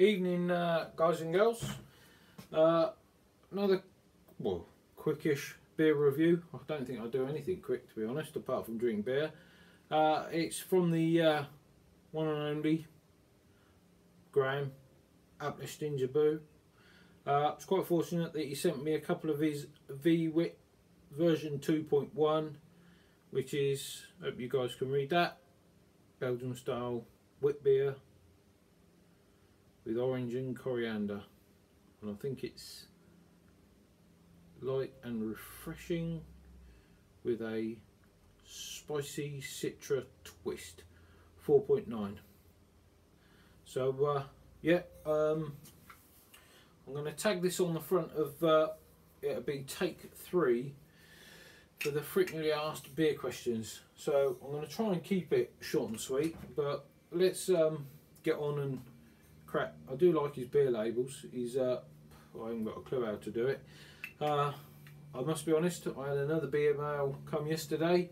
Evening, guys and girls. Another, well, quickish beer review. I don't think I do anything quick, to be honest, apart from drinking beer. It's from the one and only Graham, Hapless Ginger Brew. I was quite fortunate that he sent me a couple of his kwit version 2.1, which is, hope you guys can read that, Belgian style wit beer with orange and coriander, and I think it's light and refreshing with a spicy citra twist. 4.9. So yeah, I'm going to tag this on the front of it'll be take 3 for the frequently asked beer questions. So I'm going to try and keep it short and sweet, but let's get on and crack. I do like his beer labels. He's I haven't got a clue how to do it. I must be honest, I had another beer mail come yesterday,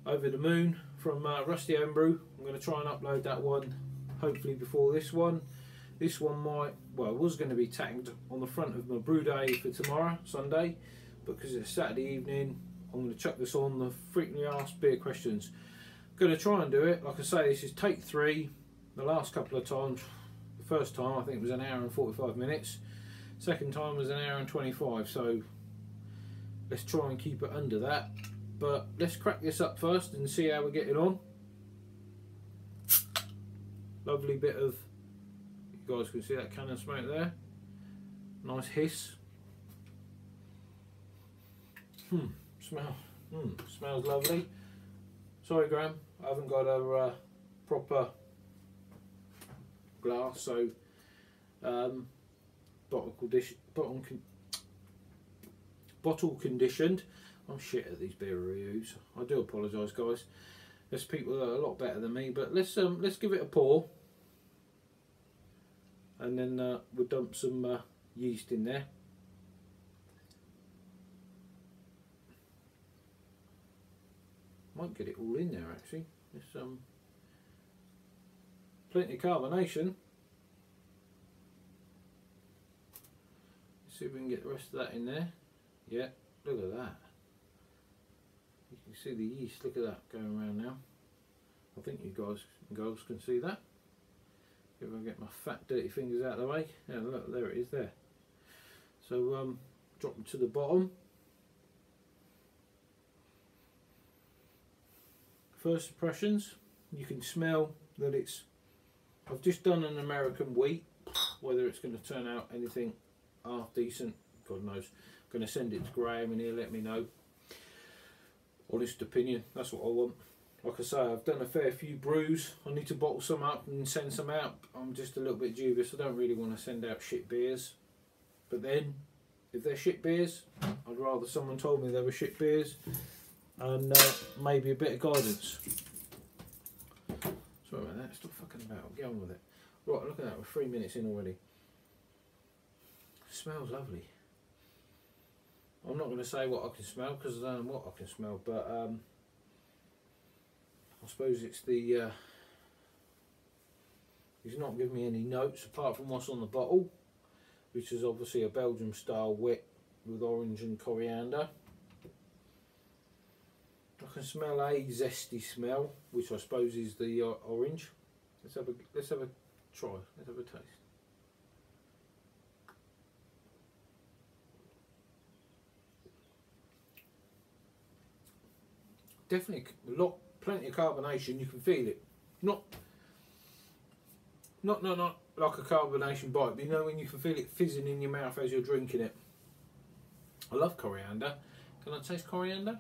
Over the Moon, from Rusty Homebrew. I'm going to try and upload that one hopefully before this one. This one might, well, was going to be tagged on the front of my brew day for tomorrow, Sunday, but because it's Saturday evening, I'm going to chuck this on the frequently asked beer questions. Going to try and do it. Like I say, this is take 3. The last couple of times, the first time I think it was an hour and 45 minutes. Second time was an hour and 25. So let's try and keep it under that. But let's crack this up first and see how we're getting on. Lovely bit of, you guys can see that cannon smoke there. Nice hiss. Smells lovely. Sorry Graham, I haven't got a proper glass, so bottle conditioned. I'm shit at these beer reviews. I do apologise, guys. There's people that are a lot better than me, but let's give it a pour, and then we'll dump some yeast in there. Might get it all in there actually. There's plenty of carbonation. Let's see if we can get the rest of that in there. Yeah, look at that. You can see the yeast, look at that going around now. I think you guys and girls can see that. If I get my fat dirty fingers out of the way. Yeah, look, there it is there. So drop them to the bottom. First impressions, you can smell that it's, I've just done an American wheat. Whether it's going to turn out anything half decent, God knows. I'm going to send it to Graham and he'll let me know. Honest opinion, that's what I want. Like I say, I've done a fair few brews. I need to bottle some up and send some out. I'm just a little bit dubious. I don't really want to send out shit beers. But then, if they're shit beers, I'd rather someone told me they were shit beers. And maybe a bit of guidance. Sorry about that, stop fucking about, get on with it. Right, look at that, we're 3 minutes in already. Smells lovely. I'm not going to say what I can smell because I don't know what I can smell, but I suppose it's the, he's not giving me any notes apart from what's on the bottle, which is obviously a Belgian style wit with orange and coriander. I can smell a zesty smell, which I suppose is the orange. Let's have a try. Let's have a taste. Definitely plenty of carbonation. You can feel it. Not like a carbonation bite, but you know when you can feel it fizzing in your mouth as you're drinking it. I love coriander. Can I taste coriander?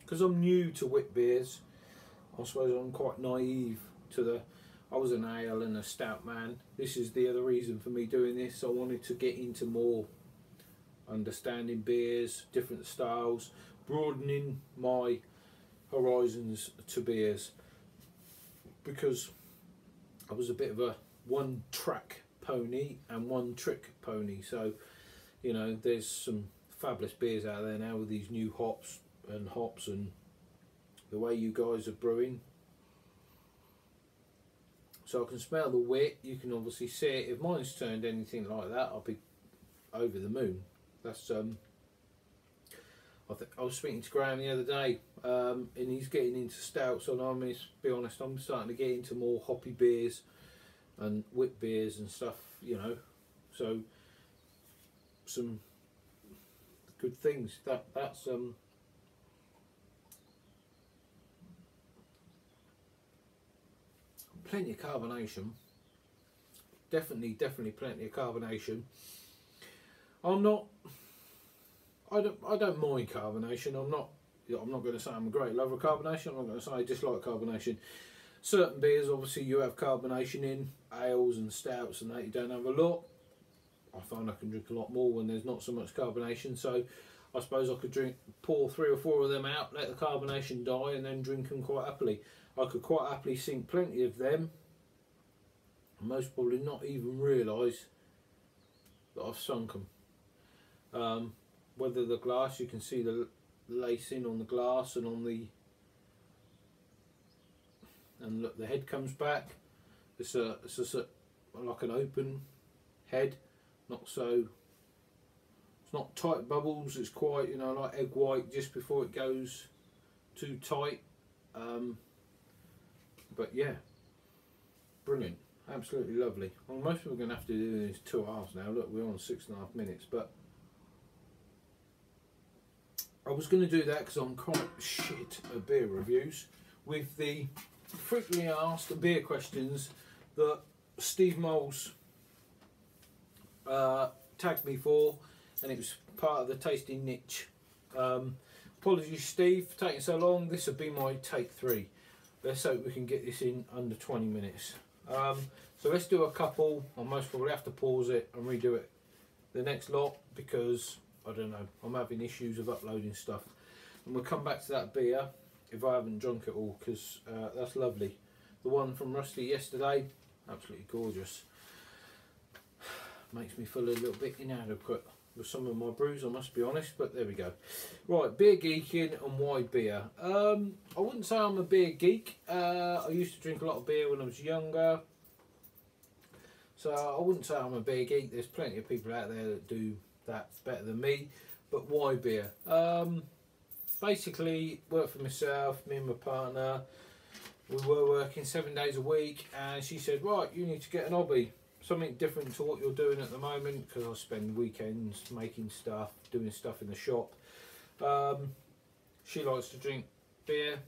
Because I'm new to wit beers, I suppose I'm quite naive to the, I was an ale and a stout man. This is the other reason for me doing this. I wanted to get into more understanding beers, different styles, broadening my horizons to beers, because I was a bit of a one-track pony and one-trick pony. So, you know, there's some fabulous beers out there now with these new hops and the way you guys are brewing. so I can smell the wit. You can obviously see it. If mine's turned anything like that, I'll be over the moon. That's I was speaking to Graham the other day, and he's getting into stouts, and I'm, to be honest, I'm starting to get into more hoppy beers and wit beers and stuff, you know. So some good things. That's plenty of carbonation. Definitely plenty of carbonation. I don't mind carbonation. I'm not going to say I'm a great lover of carbonation. I'm not going to say I dislike carbonation. Certain beers, obviously, you have carbonation in ales and stouts, and that you don't have a lot. I find I can drink a lot more when there's not so much carbonation. So I suppose I could pour 3 or 4 of them out, let the carbonation die, and then drink them quite happily. I could quite happily sink plenty of them. Most probably not even realise that I've sunk them. Whether the glass, you can see the lacing on the glass and on the, and look, the head comes back. It's like an open head, not so, it's not tight bubbles, it's quite, you know, like egg white just before it goes too tight. But yeah, brilliant, absolutely lovely. Well, most people are going to have to do these 2 hours now. Look, we're on 6.5 minutes, but I was going to do that because I'm quite shit at beer reviews with the frequently asked beer questions that Steve Moles tagged me for, and it was part of the tasting niche. Apologies, Steve, for taking so long. This will be my take 3. Let's hope we can get this in under 20 minutes. So let's do a couple. I'll most probably have to pause it and redo it the next lot because I don't know, I'm having issues of uploading stuff, and we'll come back to that beer if I haven't drunk it all, because that's lovely. The one from Rusty yesterday, absolutely gorgeous. Makes me feel a little bit inadequate with some of my brews, I must be honest, but there we go. Right, beer geeking and why beer. I wouldn't say I'm a beer geek. I used to drink a lot of beer when I was younger, so I wouldn't say I'm a beer geek. There's plenty of people out there that do that better than me. But why beer? Basically, work for myself, me and my partner. We were working 7 days a week, and she said, right, you need to get an hobby, something different to what you're doing at the moment, because I spend weekends making stuff, doing stuff in the shop. She likes to drink beer.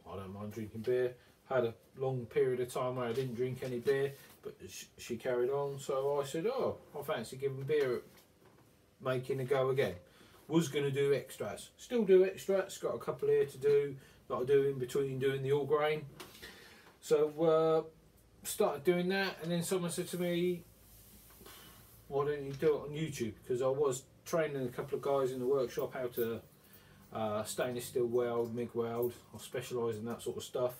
I don't mind drinking beer. Had a long period of time where I didn't drink any beer, but she carried on, so I said, oh, I fancy giving beer making a go again. Was going to do extracts, still do extracts, got a couple here to do that I do in between doing the all grain. So started doing that, and then someone said to me, why don't you do it on YouTube? Because I was training a couple of guys in the workshop how to stainless steel weld, MIG weld. I specialise in that sort of stuff,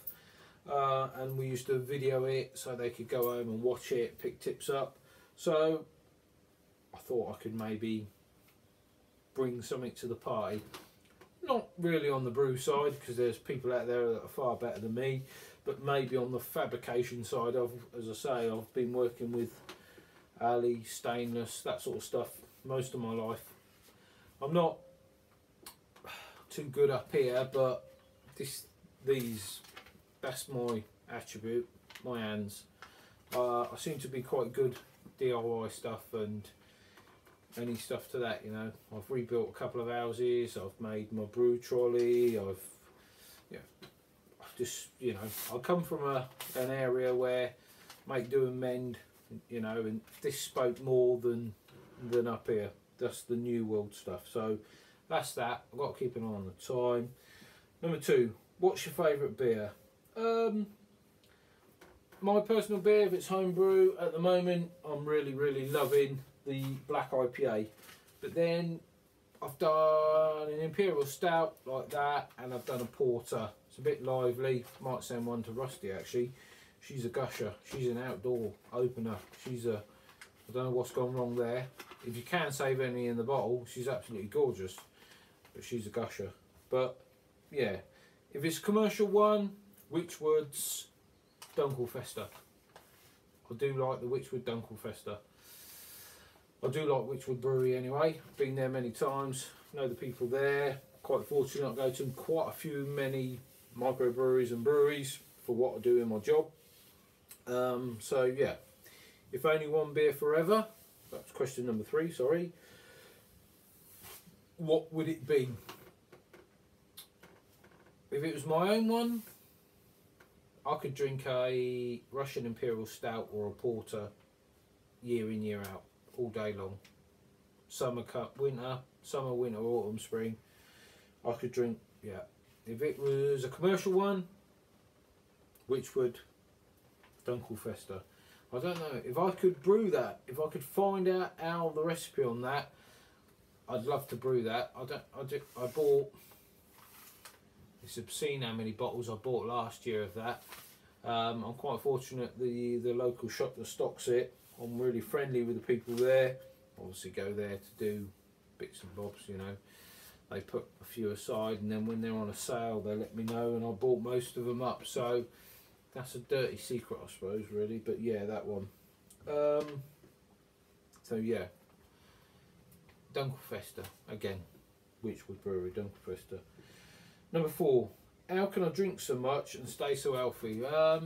and we used to video it so they could go home and watch it, pick tips up. So I thought I could maybe bring something to the party. Not really on the brew side, because there's people out there that are far better than me, but maybe on the fabrication side. As I say, I've been working with Ali, stainless, that sort of stuff most of my life. I'm not too good up here, but that's my attribute, my hands. I seem to be quite good DIY stuff and any stuff to that, you know. I've rebuilt a couple of houses, I've made my brew trolley, I've just, you know, I come from an area where make, do and mend, you know, and this spoke more than up here. That's the new world stuff. So that's that. I've got to keep an eye on the time. Number 2, what's your favourite beer? My personal beer, if it's homebrew at the moment, I'm really loving the black IPA. But then I've done an imperial stout like that, and I've done a porter. It's a bit lively. Might send one to Rusty actually. She's a gusher. She's an outdoor opener. I don't know what's gone wrong there. If you can save any in the bottle, she's absolutely gorgeous. But she's a gusher. But yeah, if it's commercial one, Witchwood's Dunkelfester. I do like the Witchwood Dunkelfester. I do like Witchwood Brewery anyway. Been there many times. Know the people there. Quite fortunate I go to quite a few many microbreweries and breweries for what I do in my job. So yeah, if only one beer forever, that's question number 3, sorry, what would it be? If it was my own one, I could drink a Russian Imperial Stout or a Porter year in, year out, all day long. Summer, winter, autumn, spring, I could drink, yeah. If it was a commercial one, Witchwood Dunkelfester. I don't know, if I could brew that, if I could find out how the recipe on that, I'd love to brew that. I bought, it's obscene how many bottles I bought last year of that. I'm quite fortunate the local shop that stocks it. I'm really friendly with the people there. Obviously go there to do bits and bobs, you know. They put a few aside and then when they're on a sale they let me know, and I bought most of them up. So that's a dirty secret, I suppose, really. But yeah, that one. So yeah, Dunkelfester again, Witchwood Brewery Dunkelfester. Number 4. How can I drink so much and stay so healthy?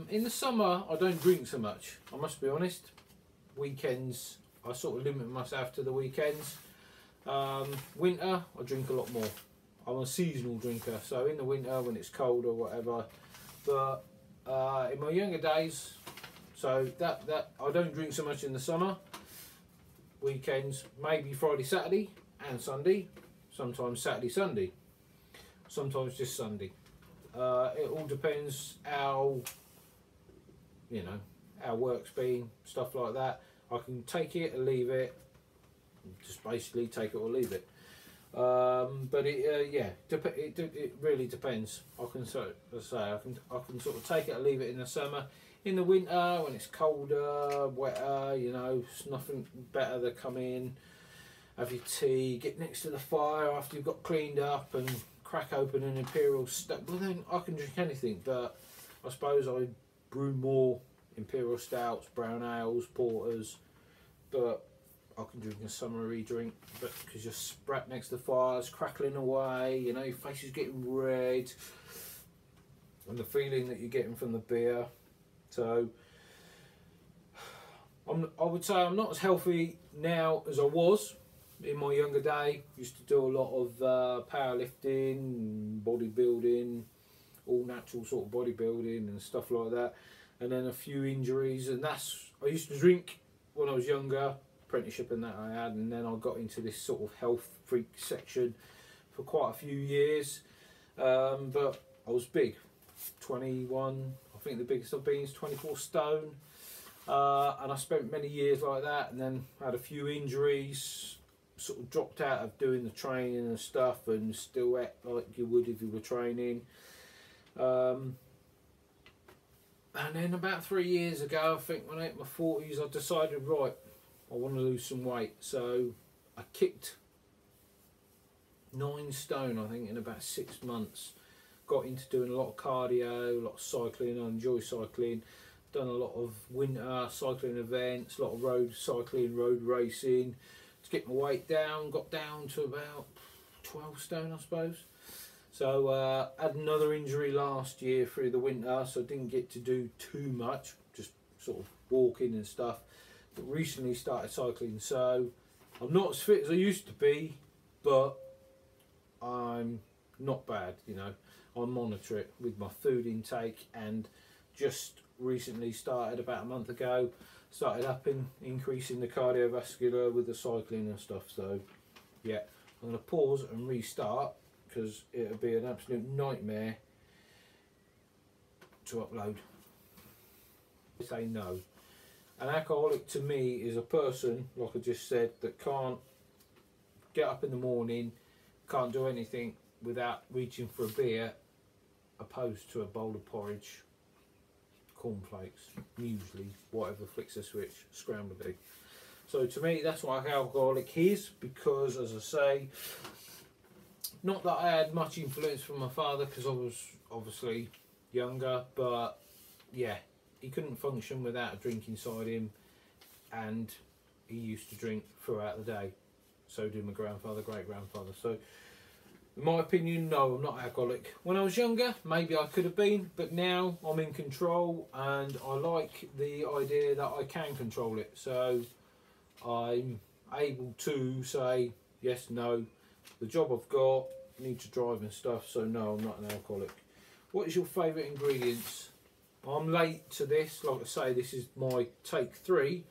In the summer, I don't drink so much. I must be honest. Weekends, I sort of limit myself to the weekends. Winter, I drink a lot more. I'm a seasonal drinker, so in the winter when it's cold or whatever. But in my younger days, so that I don't drink so much in the summer. Weekends, maybe Friday, Saturday, and Sunday. Sometimes Saturday, Sunday. Sometimes just Sunday. It all depends how, you know, how work's been, stuff like that. I can take it or leave it, just basically take it or leave it. But it, yeah, it really depends. I can sort of say I can sort of take it or leave it in the summer. In the winter, when it's colder, wetter, you know, it's nothing better than come in, have your tea, get next to the fire after you've got cleaned up and crack open an Imperial Stout. Well then I can drink anything, but I suppose I brew more Imperial Stouts, brown ales, porters, but I can drink a summery drink, but because you're spread next to the fires, crackling away, you know, your face is getting red, and the feeling that you're getting from the beer. So I would say I'm not as healthy now as I was. In my younger day, used to do a lot of powerlifting, bodybuilding, all natural sort of bodybuilding and stuff like that, and then a few injuries. And that's, I used to drink when I was younger, apprenticeship and that I had, and then I got into this sort of health freak section for quite a few years. But I was big, 21. I think the biggest I've been is 24 stone, and I spent many years like that, and then had a few injuries. Sort of dropped out of doing the training and stuff, and still ate like you would if you were training. And then about 3 years ago, I think when I hit my 40s, I decided, right, I want to lose some weight. So I kicked 9 stone, I think, in about 6 months. Got into doing a lot of cardio, a lot of cycling. I enjoy cycling. Done a lot of winter cycling events, a lot of road cycling, road racing. To get my weight down, got down to about 12 stone, I suppose. So had another injury last year through the winter, so I didn't get to do too much, just sort of walking and stuff. But recently started cycling, so I'm not as fit as I used to be, but I'm not bad, you know. I monitor it with my food intake, and just recently started about a month ago, started up in increasing the cardiovascular with the cycling and stuff. So yeah, I'm going to pause and restart because it'll be an absolute nightmare to upload. Say no. An alcoholic to me is a person, like I just said, that can't get up in the morning, can't do anything without reaching for a beer, opposed to a bowl of porridge, cornflakes, muesli, whatever flicks a switch, scrambled egg. So to me, that's what alcoholic is, because as I say, not that I had much influence from my father because I was obviously younger, but yeah, he couldn't function without a drink inside him, and he used to drink throughout the day. So did my grandfather, great grandfather. So in my opinion, no, I'm not alcoholic. When I was younger, maybe I could have been, but now I'm in control, and I like the idea that I can control it. So I'm able to say yes, no, the job I've got, I need to drive and stuff, so no, I'm not an alcoholic. What is your favourite ingredients? I'm late to this, like I say, this is my take 3,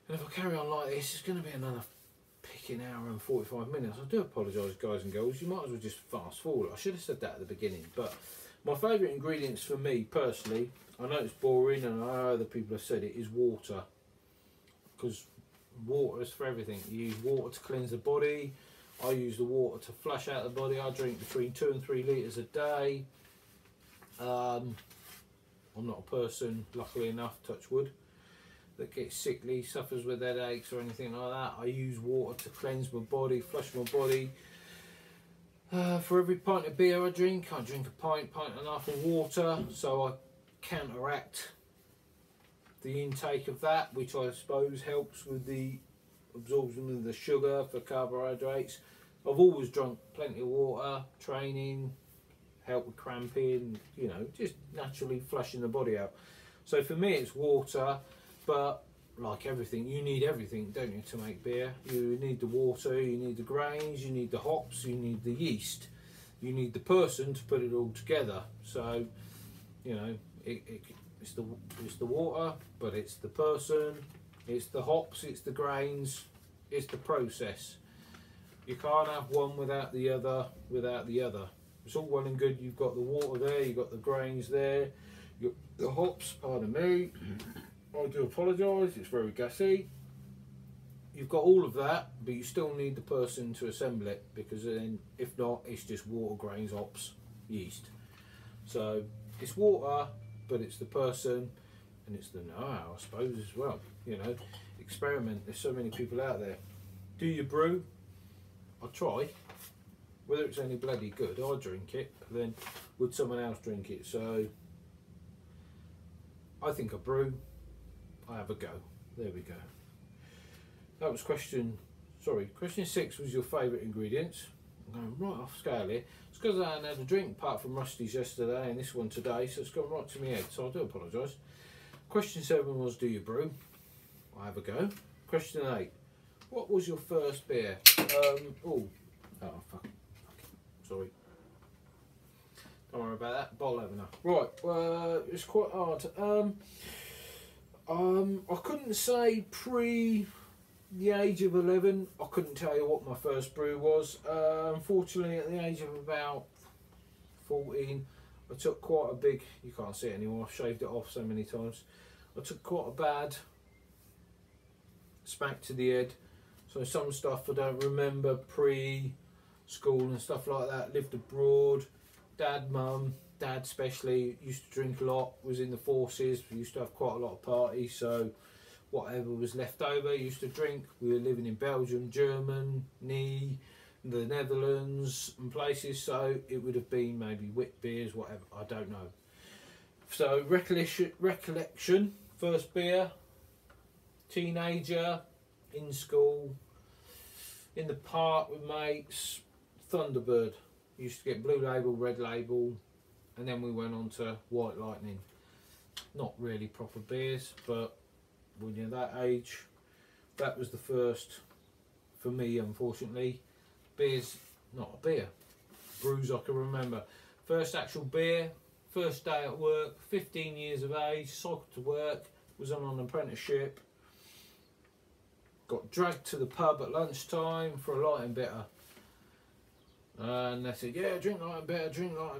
and if I carry on like this, it's going to be another picking hour and 45 minutes. I do apologise, guys and girls, you might as well just fast forward. I should have said that at the beginning, but my favourite ingredients for me personally, I know it's boring and I know other people have said it, is water. Because water is for everything. You use water to cleanse the body, I use the water to flush out the body. I drink between 2 and 3 litres a day. I'm not a person, luckily enough, touch wood, that gets sickly, suffers with headaches or anything like that. I use water to cleanse my body, flush my body. For every pint of beer I drink a pint and a half of water, so I counteract the intake of that, which I suppose helps with the absorption of the sugar for carbohydrates. I've always drunk plenty of water, training, help with cramping, you know, just naturally flushing the body out. So for me it's water, but like everything, you need everything, don't you, to make beer. You need the water, you need the grains, you need the hops, you need the yeast, you need the person to put it all together. So, you know, it's the water, but it's the person, it's the hops, it's the grains, it's the process. You can't have one without the other, It's all well and good, you've got the water there, you've got the grains there, you've got the hops, pardon me, I do apologise, it's very gassy. You've got all of that, but you still need the person to assemble it, because then, if not, it's just water, grains, hops, yeast. So it's water, but it's the person, and it's the know-how, I suppose, as well. You know, experiment. There's so many people out there. Do you brew? I try. Whether it's any bloody good, I drink it, but then would someone else drink it? So I think I brew. I have a go. There we go. That was question 6 was your favourite ingredients. I'm going right off scale here. It's because I hadn't had a drink apart from Rusty's yesterday and this one today, so it's gone right to my head, so I do apologise. Question 7 was, do you brew? I have a go. Question 8, what was your first beer? Oh fuck. Sorry. Don't worry about that. Bottle opener. Right. It's quite hard. I couldn't say pre the age of 11. I couldn't tell you what my first brew was. Unfortunately, at the age of about 14, I took quite a big. You can't see it anymore. I've shaved it off so many times. I took quite a bad smack to the head. So some stuff I don't remember pre-school and stuff like that. Lived abroad. Dad, mum, dad especially used to drink a lot. Was in the forces. We used to have quite a lot of parties. So whatever was left over, used to drink. We were living in Belgium, Germany, the Netherlands and places. So it would have been maybe wit beers, whatever. I don't know. So recollection, first beer, teenager, in school, in the park with mates, Thunderbird. Used to get blue label, red label, and then we went on to White Lightning. Not really proper beers, but when you're that age, that was the first for me, unfortunately. Beer's not a beer. Brews I can remember. First actual beer, first day at work, 15 years of age, cycled to work, was on an apprenticeship. Got dragged to the pub at lunchtime for a light and bitter. And they said, yeah, drink light and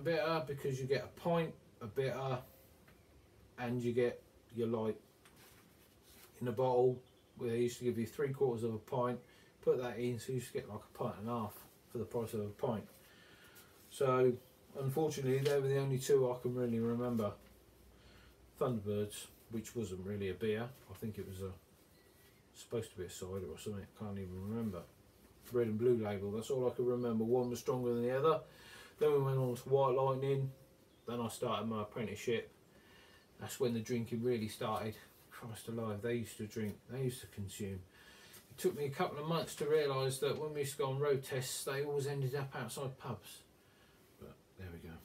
bitter, because you get a pint of bitter and you get your light in a bottle, where they used to give you 3/4 of a pint, put that in, so you used to get like a pint and a half for the price of a pint. So unfortunately they were the only two I can really remember. Thunderbirds, which wasn't really a beer, I think it was supposed to be a cider or something, I can't even remember. Red and blue label, that's all I can remember. One was stronger than the other. Then we went on to White Lightning, then I started my apprenticeship, That's when the drinking really started. Christ alive, they used to drink, they used to consume. It took me a couple of months to realise that when we used to go on road tests, they always ended up outside pubs. But there we go.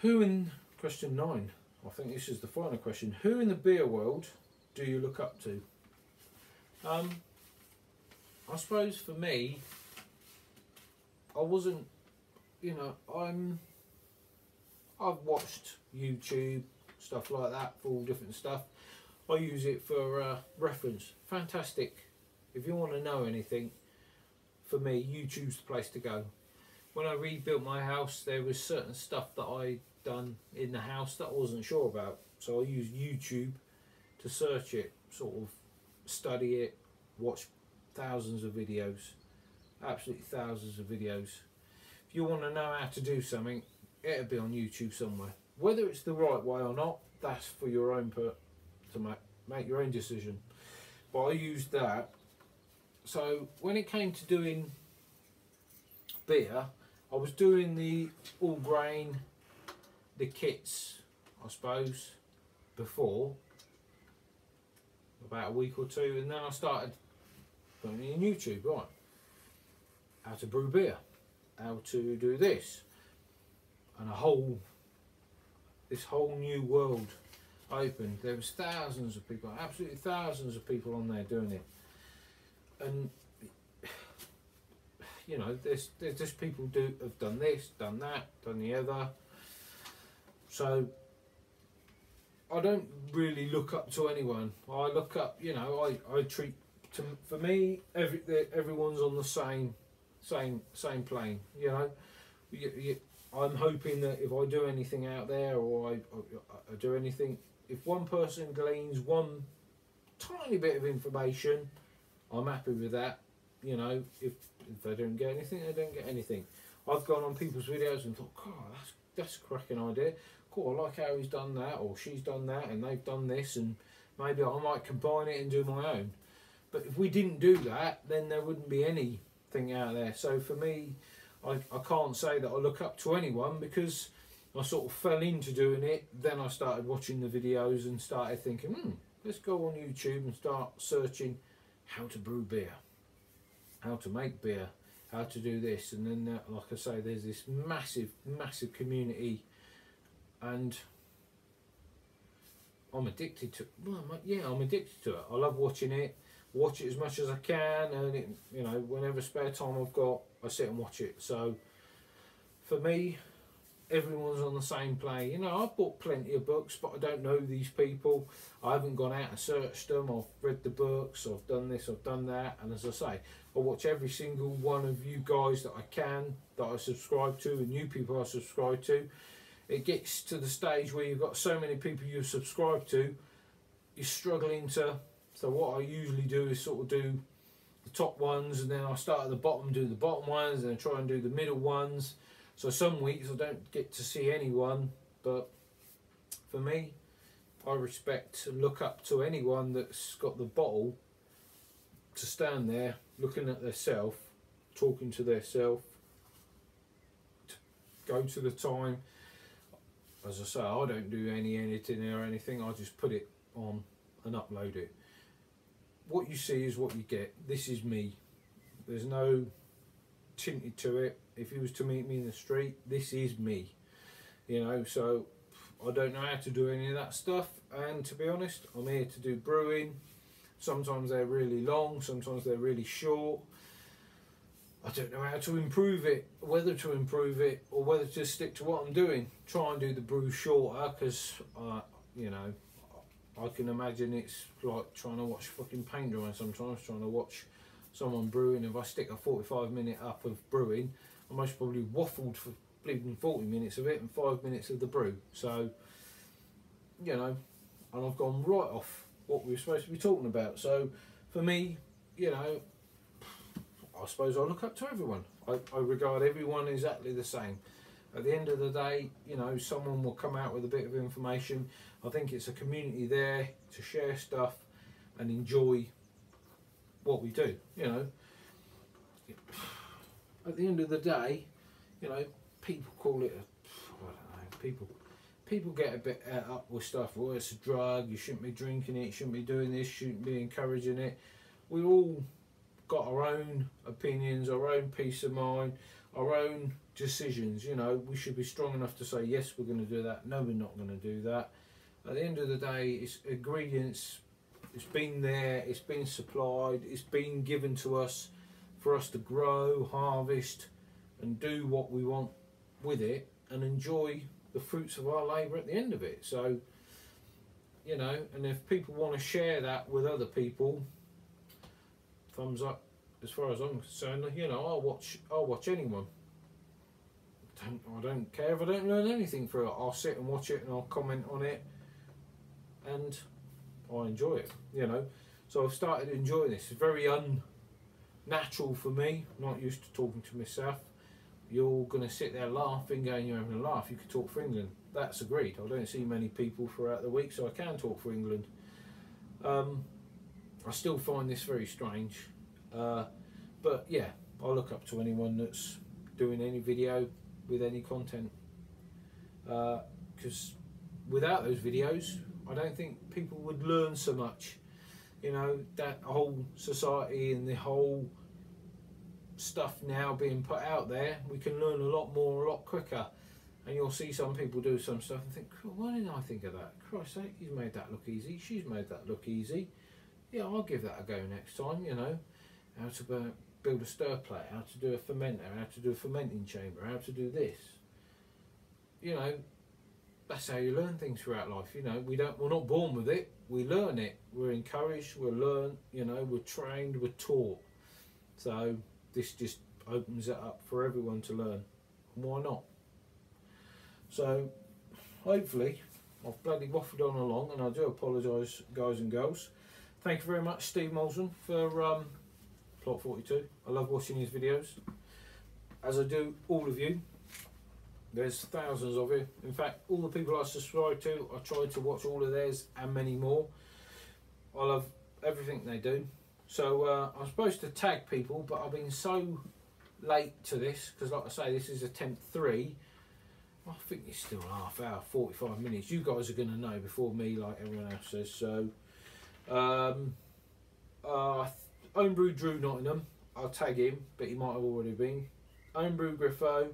Who in, question 9, I think this is the final question. Who in the beer world do you look up to? I suppose for me, I wasn't, you know, I've watched YouTube, stuff like that, for all different stuff. I use it for reference. Fantastic. If you want to know anything, for me, YouTube's the place to go. When I rebuilt my house, there was certain stuff that I'd done in the house that I wasn't sure about. So I used YouTube to search it, sort of study it, watch thousands of videos, absolutely thousands of videos. If you want to know how to do something, it'll be on YouTube somewhere. Whether it's the right way or not, that's for your own to make your own decision. But I used that. So when it came to doing beer, I was doing the all grain, the kits, I suppose, before, about a week or two, and then I started putting it in YouTube, right? How to brew beer, how to do this, and this whole new world opened. There was thousands of people, absolutely thousands of people on there doing it, and you know, there's just people have done this, done that, done the other. So I don't really look up to anyone. I look up, you know, I treat, for me, everyone's on the same plane. You know, I'm hoping that if I do anything out there, or I do anything, if one person gleans one tiny bit of information, I'm happy with that. You know, if they don't get anything, they don't get anything. I've gone on people's videos and thought, God, that's a cracking idea. Cool, I like how he's done that, or she's done that, and they've done this, and maybe I might combine it and do my own. But if we didn't do that, then there wouldn't be anything out there. So for me, I can't say that I look up to anyone, because I sort of fell into doing it. Then I started watching the videos and started thinking, let's go on YouTube and start searching how to brew beer, how to make beer, how to do this. And then, like I say, there's this massive community, and I'm addicted to it. Well, I'm addicted to it. I love watching it. Watch it as much as I can, and it, you know, whenever spare time I've got, I sit and watch it. So for me, everyone's on the same plane. You know, I've bought plenty of books, but I don't know these people. I haven't gone out and searched them. I've read the books, I've done this, I've done that, and as I say, I watch every single one of you guys that I can, that I subscribe to, and new people I subscribe to. It gets to the stage where you've got so many people you subscribe to, you're struggling to. So what I usually do is sort of do the top ones, and then I start at the bottom, do the bottom ones, and then try and do the middle ones. So some weeks I don't get to see anyone, but for me, I respect and look up to anyone that's got the bottle to stand there looking at their self, talking to their self, to go to the time. As I say, I don't do any editing or anything. I just put it on and upload it. What you see is what you get. This is me. There's no tinted to it. If you was to meet me in the street, this is me. You know, so I don't know how to do any of that stuff. And to be honest, I'm here to do brewing. Sometimes they're really long, sometimes they're really short. I don't know how to improve it, whether to improve it, or whether to stick to what I'm doing. Try and do the brew shorter, because, you know, I can imagine it's like trying to watch fucking paint drying sometimes, trying to watch someone brewing. If I stick a 45-minute up of brewing, I most probably waffled for bleeding 40 minutes of it and 5 minutes of the brew. So, you know, and I've gone right off what we were supposed to be talking about. So, for me, you know, I suppose I look up to everyone. I regard everyone exactly the same. At the end of the day, you know, someone will come out with a bit of information. I think it's a community there to share stuff and enjoy what we do, you know. At the end of the day, you know, people call it I don't know, people get a bit up with stuff. Well, it's a drug, you shouldn't be drinking it, you shouldn't be doing this, shouldn't be encouraging it. We all got our own opinions, our own peace of mind, our own decisions. You know, we should be strong enough to say, yes, we're going to do that, no, we're not going to do that. At the end of the day, it's ingredients, it's been there, it's been supplied, it's been given to us for us to grow, harvest, and do what we want with it, and enjoy the fruits of our labour at the end of it. So, you know, and if people want to share that with other people, thumbs up. As far as I'm concerned, you know, I'll watch anyone. I don't care if I don't learn anything from it. I'll sit and watch it and I'll comment on it, and I enjoy it, you know. So I've started enjoying this. It's very unnatural for me. I'm not used to talking to myself. You're going to sit there laughing, going, you're having a laugh. You could talk for England. That's agreed. I don't see many people throughout the week, so I can talk for England. I still find this very strange. But yeah, I look up to anyone that's doing any video with any content. Because without those videos, I don't think people would learn so much. You know, that whole society and the whole stuff now being put out there, we can learn a lot more, a lot quicker. And you'll see some people do some stuff and think, why didn't I think of that? Christ's sake, he's made that look easy, she's made that look easy. Yeah, I'll give that a go next time, you know. How to build a stir plate, how to do a fermenter, how to do a fermenting chamber, how to do this. You know, that's how you learn things throughout life. You know, we're not born with it, we learn it. We're encouraged, we're learned, you know, we're trained, we're taught. So this just opens it up for everyone to learn. Why not? So hopefully I've bloody waffled on along, and I do apologise, guys and girls. Thank you very much, Steve Moulson, for Plot 42. I love watching his videos, as I do all of you. There's thousands of you. In fact, all the people I subscribe to, I try to watch all of theirs and many more. I love everything they do. So I'm supposed to tag people, but I've been so late to this, because like I say, this is attempt 3. I think it's still a half hour, 45 minutes. You guys are going to know before me, like everyone else says. So, Homebrew Drew Nottingham, I'll tag him, but he might have already been. Homebrew Griffo,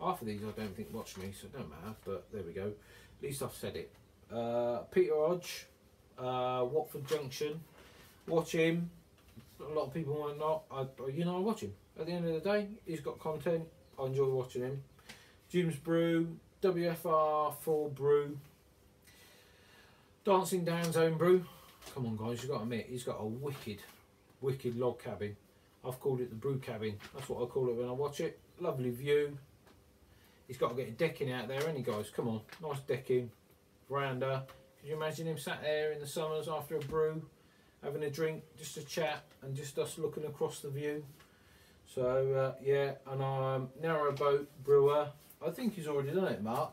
half of these I don't think watch me, so it don't matter, but there we go. At least I've said it. Peter Hodge, Watford Junction, watch him. A lot of people might not. I watch him. At the end of the day, he's got content. I enjoy watching him. Jim's Brew, WFR4 Brew, Dancing Down's Own Brew. Come on, guys, you've got to admit, he's got a wicked log cabin. I've called it the brew cabin. That's what I call it when I watch it. Lovely view. He's got to get a decking out there, ain't he, guys? Come on, nice decking, veranda. Can you imagine him sat there in the summers after a brew, having a drink, just a chat, and just us looking across the view? So yeah, and I'm Narrowboat Brewer. I think he's already done it, Mark.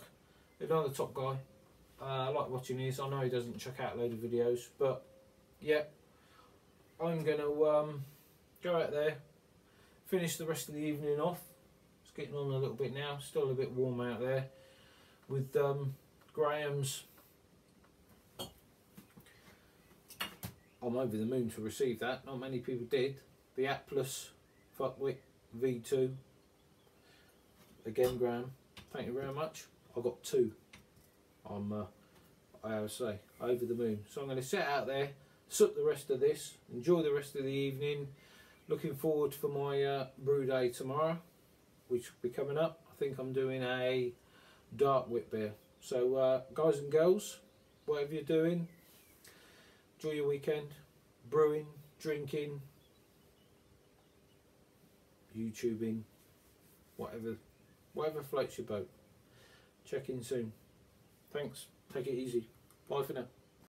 He's another top guy. I like watching his. I know he doesn't check out a load of videos, but yeah, I'm going to go out there, finish the rest of the evening off. It's getting on a little bit now, still a bit warm out there, with Graham's. I'm over the moon to receive that. Not many people did. The Hapless kwit V2. Again, Graham, thank you very much. I got 2. I would say, over the moon. So I'm going to sit out there, sup the rest of this, enjoy the rest of the evening. Looking forward for my brew day tomorrow, which will be coming up. I think I'm doing a dark wit beer. So guys and girls, whatever you're doing, enjoy your weekend. Brewing, drinking, YouTubing, whatever floats your boat. Check in soon. Thanks. Take it easy. Bye for now.